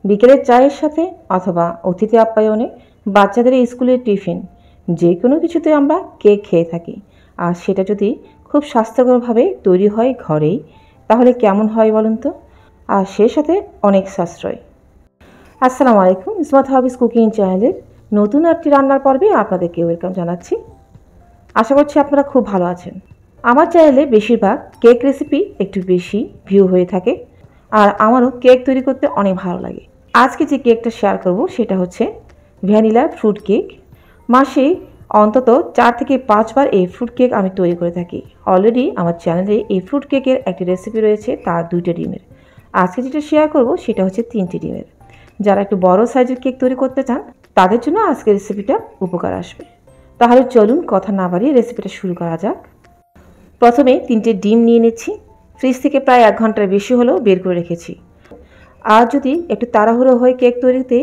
বিকেলের চায়ের সাথে অথবা অতিথি আপ্যায়নে, বাচ্চাদের স্কুলের টিফিন, যে কোনো কিছুতে আমরা কেক খেয়ে থাকি। আর সেটা যদি খুব স্বাস্থ্যকরভাবে তৈরি হয় ঘরেই, তাহলে কেমন হয় বলুন তো? আর সে সাথে অনেক সাশ্রয়। আসসালামু আলাইকুম, ইসমাত হাবিজ কুকিং চ্যানেলের নতুন একটি রান্নার পর্বে আপনাদেরকে ওয়েলকাম জানাচ্ছি। আশা করছি আপনারা খুব ভালো আছেন। আমার চ্যানেলে বেশিরভাগ কেক রেসিপি একটু বেশি ভিউ হয়ে থাকে, আর আমারও কেক তৈরি করতে অনেক ভালো লাগে। আজকে যে কেকটা শেয়ার করব সেটা হচ্ছে ভ্যানিলা ফ্রুট কেক। মাসে অন্তত 4 থেকে 5 বার এই ফ্রুট কেক আমি তৈরি করে থাকি। অলরেডি আমার চ্যানেলে এই ফ্রুট কেকের একটি রেসিপি রয়েছে, তার 2টা ডিমের। আজকে যেটা শেয়ার করব সেটা হচ্ছে 3টে ডিমের। যারা একটু বড় সাইজের কেক তৈরি করতে চান তাদের জন্য আজকের রেসিপিটা উপকার আসবে। তাহলে চলুন কথা না বাড়িয়ে রেসিপিটা শুরু করা যাক। প্রথমে 3টে ডিম নিয়ে নিচ্ছি। ফ্রিজ থেকে প্রায় 1 ঘন্টার বেশি হলেও বের করে রেখেছি। আর যদি একটু তাড়াহুড়ো হয় কেক তৈরিতে,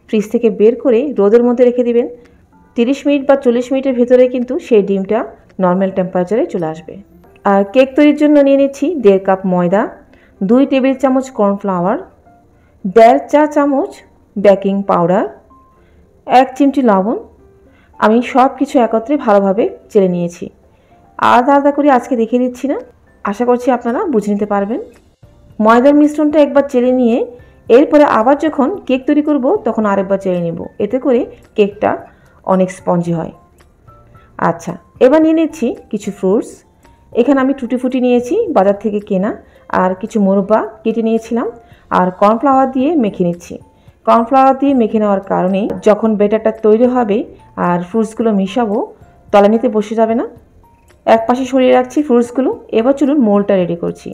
ফ্রিজ থেকে বের করে রোদের মধ্যে রেখে দিবেন। 30 মিনিট বা 40 মিনিটের ভেতরে কিন্তু সেই ডিমটা নর্মাল টেম্পারেচারে চলে আসবে। আর কেক তৈরির জন্য নিয়ে নিচ্ছি 1.5 কাপ ময়দা, 2 টেবিল চামচ কর্নফ্লাওয়ার, 1.5 চা চামচ বেকিং পাউডার, 1 চিমটি লবণ। আমি সব কিছু একত্রে ভালোভাবে চেলে নিয়েছি। আলাদা আলাদা করে আজকে দেখিয়ে দিচ্ছি না, আশা করছি আপনারা বুঝে নিতে পারবেন। ময়দার মিশ্রণটা একবার চেলে নিয়ে এরপরে আবার যখন কেক তৈরি করব তখন আরেকবার চেলে নেব, এতে করে কেকটা অনেক স্পঞ্জি হয়। আচ্ছা, এবার নিয়ে নিচ্ছি কিছু ফ্রুটস। এখানে আমি টুটি ফুটি নিয়েছি বাজার থেকে কেনা, আর কিছু মোরব্বা কেটে নিয়েছিলাম, আর কর্নফ্লাওয়ার দিয়ে মেখে নিচ্ছি। কর্নফ্লাওয়ার দিয়ে মেখে নেওয়ার কারণে যখন ব্যাটারটা তৈরি হবে আর ফ্রুটসগুলো মিশাবো, তলানিতে বসে যাবে না। এক পাশে সরিয়ে রাখছি ফ্রুটসগুলো। এবার চলুন মোল্ডটা রেডি করছি।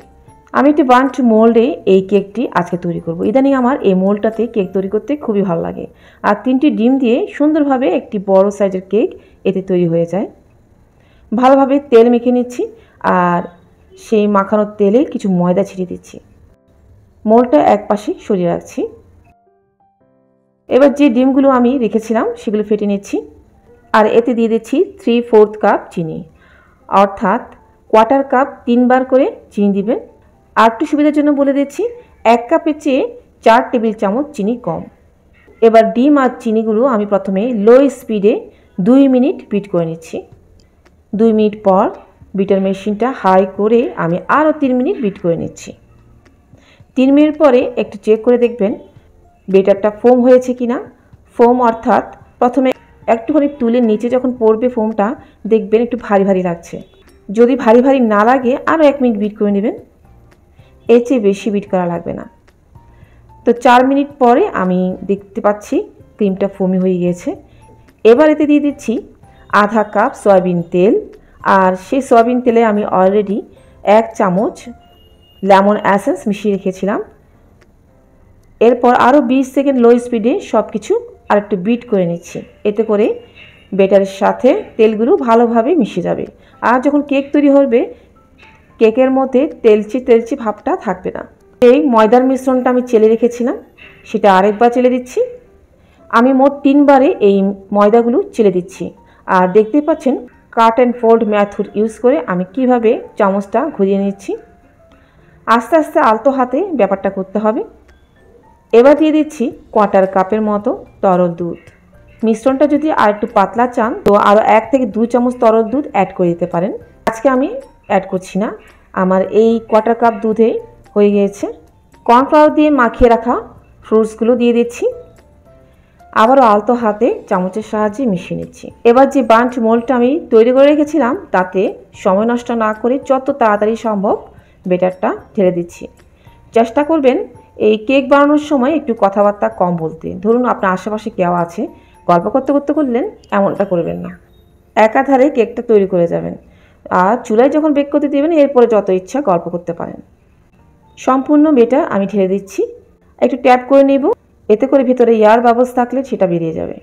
আমি একটি বান্ট মোল্ডে এই কেকটি আজকে তৈরি করব। ইদানিং আমার এই মোল্ডটাতে কেক তৈরি করতে খুবই ভালো লাগে। আর 3টি ডিম দিয়ে সুন্দরভাবে একটি বড় সাইজের কেক এতে তৈরি হয়ে যায়। ভালোভাবে তেল মেখে নিচ্ছি, আর সেই মাখানোর তেলে কিছু ময়দা ছিটিয়ে দিচ্ছি। মোল্ডটা এক পাশে সরিয়ে রাখছি। এবার যে ডিমগুলো আমি রেখেছিলাম সেগুলো ফেটে নিচ্ছি, আর এতে দিয়ে দিচ্ছি 3/4 কাপ চিনি, অর্থাৎ 1/4 কাপ 3 বার করে চিনি দিবেন। আর একটু সুবিধার জন্য বলে দিচ্ছি, 1 কাপের চেয়ে 4 টেবিল চামচ চিনি কম। এবার ডিম আর চিনিগুলো আমি প্রথমে লো স্পিডে 2 মিনিট বিট করে নিচ্ছি। 2 মিনিট পর বিটার মেশিনটা হাই করে আমি আরও 3 মিনিট বিট করে নিচ্ছি। 3 মিনিট পরে একটু চেক করে দেখবেন বেটারটা ফোম হয়েছে কিনা। ফোম অর্থাৎ প্রথমে একটুখানি তুলে নিচে যখন পড়বে ফোমটা, দেখবেন একটু ভারী ভারী লাগছে। যদি ভারী ভারী না লাগে আরও 1 মিনিট বিট করে নেবেন, এর চেয়ে বেশি বিট করা লাগবে না। তো 4 মিনিট পরে আমি দেখতে পাচ্ছি ক্রিমটা ফোমি হয়ে গিয়েছে। এবার এতে দিয়ে দিচ্ছি আধা কাপ সয়াবিন তেল, আর সেই সয়াবিন তেলে আমি অলরেডি 1 চামচ লেমন এসেন্স মিশিয়ে রেখেছিলাম। এরপর আরও 20 সেকেন্ড লো স্পিডে সব কিছু আরেকটু বিট করে নিচ্ছি, এতে করে বেটারের সাথে তেলগুলো ভালোভাবে মিশে যাবে। আর যখন কেক তৈরি হবে কেকের মধ্যে তেলচি তেলচি ভাবটা থাকবে না। এই ময়দার মিশ্রণটা আমি চেলে রেখেছিলাম, সেটা আরেকবার চেলে দিচ্ছি। আমি মোট 3 বারে এই ময়দাগুলো চেলে দিচ্ছি। আর দেখতে পাচ্ছেন cut and fold method use করে আমি কিভাবে চামচটা ঘুরিয়ে নিচ্ছি। আস্তে আস্তে আলতো হাতে ব্যাপারটা করতে হবে। এবার দিয়ে দিচ্ছি 1/4 কাপের মতো তরল দুধ। মিশ্রণটা যদি আর একটু পাতলা চান তো আরও 1 থেকে 2 চামচ তরল দুধ অ্যাড করে দিতে পারেন। আজকে আমি অ্যাড করছি না, আমার এই 1/4 কাপ দুধে হয়ে গিয়েছে। কর্নফ্লাওয়ার দিয়ে মাখিয়ে রাখা ফ্রুটসগুলো দিয়ে দিচ্ছি, আবারও আলতো হাতে চামচের সাহায্যে মিশিয়ে নিচ্ছি। এবার যে বান্ট মোল্ডটা আমি তৈরি করে রেখেছিলাম তাতে সময় নষ্ট না করে যত তাড়াতাড়ি সম্ভব বেটারটা ঢেলে দিচ্ছি। চেষ্টা করবেন এই কেক বানানোর সময় একটু কথাবার্তা কম বলতে। ধরুন আপনার আশেপাশে কেউ আছে, গল্প করতে করতে করলেন, এমনটা করবেন না। একাধারে কেকটা তৈরি করে যাবেন, আর চুলায় যখন বেক করতে দেবেন এরপরে যত ইচ্ছা গল্প করতে পারেন। সম্পূর্ণ বেটার আমি ঢেলে দিচ্ছি, একটু ট্যাপ করে নেব, এতে করে ভেতরে এয়ার বাবলস থাকলে সেটা বেরিয়ে যাবে।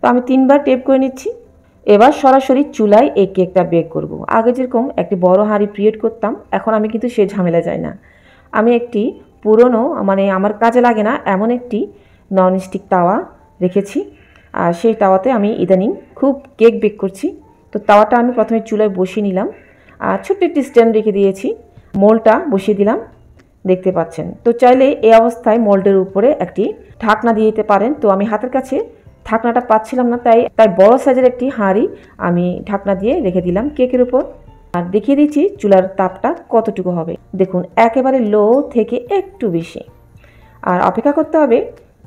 তো আমি 3 বার ট্যাপ করে নিচ্ছি। এবার সরাসরি চুলায় এই কেকটা বেক করব। আগে যেরকম একটি বড় হাঁড়ি ক্রিয়েট করতাম, এখন আমি কিন্তু সে ঝামেলা যাই না। আমি একটি পুরনো, মানে আমার কাজে লাগে না এমন একটি ননস্টিক তাওয়া রেখেছি, আর সেই তাওয়াতে আমি ইদানিং খুব কেক বেক করছি। তো তাওয়াটা আমি প্রথমে চুলায় বসিয়ে নিলাম, আর ছোট্ট একটি স্ট্যান্ড রেখে দিয়েছি। মোল্ডটা বসিয়ে দিলাম, দেখতে পাচ্ছেন। তো চাইলে এই অবস্থায় মোল্ডের উপরে একটি ঢাকনা দিয়ে দিতে পারেন। তো আমি হাতের কাছে ঢাকনাটা পাচ্ছিলাম না, তাই বড় সাইজের একটি হাঁড়ি আমি ঢাকনা দিয়ে রেখে দিলাম কেকের উপর। আর দেখিয়ে দিচ্ছি চুলার তাপটা কতটুকু হবে। দেখুন একেবারে লো থেকে একটু বেশি। আর অপেক্ষা করতে হবে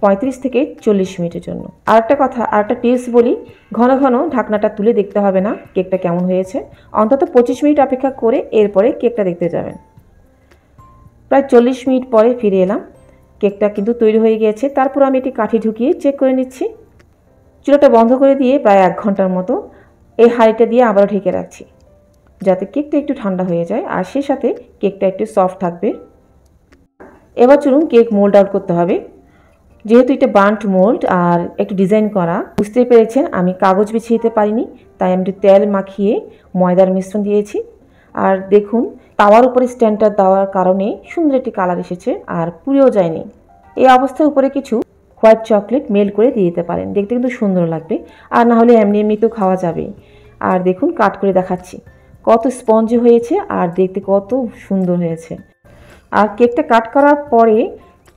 35 থেকে 40 মিনিটের জন্য। আরেকটা কথা, আরেকটা টিপস বলি, ঘন ঘন ঢাকনাটা তুলে দেখতে হবে না কেকটা কেমন হয়েছে। অন্তত 25 মিনিট অপেক্ষা করে এরপরে কেকটা দেখতে যাবেন। প্রায় 40 মিনিট পরে ফিরে এলাম। কেকটা কিন্তু তৈরি হয়ে গিয়েছে। তারপর আমি এটি কাঠি ঢুকিয়ে চেক করে নিচ্ছি। চুলাটা বন্ধ করে দিয়ে প্রায় 1 ঘন্টার মতো এই হাঁড়িটা দিয়ে আবারও ঢেকে রাখছি, যাতে কেকটা একটু ঠান্ডা হয়ে যায় আর সেই সাথে কেকটা একটু সফট থাকবে। এবার চলুন কেক মোল্ড আউট করতে হবে। যেহেতু এটা বান্ট মোল্ড আর একটু ডিজাইন করা, বুঝতেই পেরেছেন আমি কাগজ বিছিয়ে দিতে পারিনি, তাই আমি একটু তেল মাখিয়ে ময়দার মিশ্রণ দিয়েছি। আর দেখুন তাওয়ার উপরে স্ট্যান্ডটা দেওয়ার কারণে সুন্দর একটি কালার এসেছে আর পুড়েও যায়নি। এই অবস্থায় উপরে কিছু হোয়াইট চকলেট মেল্ট করে দিয়ে দিতে পারেন, দেখতে কিন্তু সুন্দর লাগবে। আর না হলে এমনি এমনি তো খাওয়া যাবে। আর দেখুন কাট করে দেখাচ্ছি কত স্পঞ্জি হয়েছে আর দেখতে কত সুন্দর হয়েছে। আর কেকটা কাট করার পরে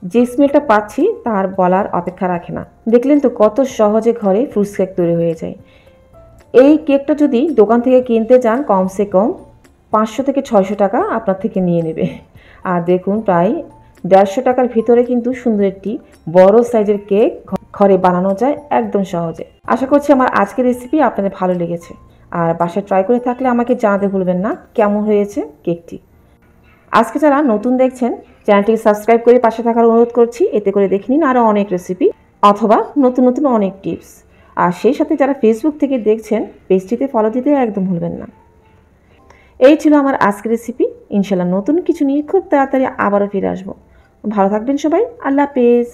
যে স্মেলটা পাচ্ছি তার বলার অপেক্ষা রাখে না। দেখলেন তো কত সহজে ঘরে ফ্রুটস কেক তৈরি হয়ে যায়। এই কেকটা যদি দোকান থেকে কিনতে যান কমসে কম 500 থেকে 600 টাকা আপনার থেকে নিয়ে নেবে। আর দেখুন প্রায় 150 টাকার ভিতরে কিন্তু সুন্দর একটি বড় সাইজের কেক ঘরে বানানো যায় একদম সহজে। আশা করছি আমার আজকের রেসিপি আপনাদের ভালো লেগেছে। আর বাসায় ট্রাই করে থাকলে আমাকে জানাতে ভুলবেন না কেমন হয়েছে কেকটি। আজকে যারা নতুন দেখছেন চ্যানেলটিকে সাবস্ক্রাইব করে পাশে থাকার অনুরোধ করছি, এতে করে দেখে নিন আরও অনেক রেসিপি অথবা নতুন নতুন অনেক টিপস। আর সেই সাথে যারা ফেসবুক থেকে দেখছেন পেজটিতে ফলো দিতে একদম ভুলবেন না। এই ছিল আমার আজকের রেসিপি। ইনশাল্লাহ নতুন কিছু নিয়ে খুব তাড়াতাড়ি আবারও ফিরে আসবো। ভালো থাকবেন সবাই। আল্লাহ হাফেজ।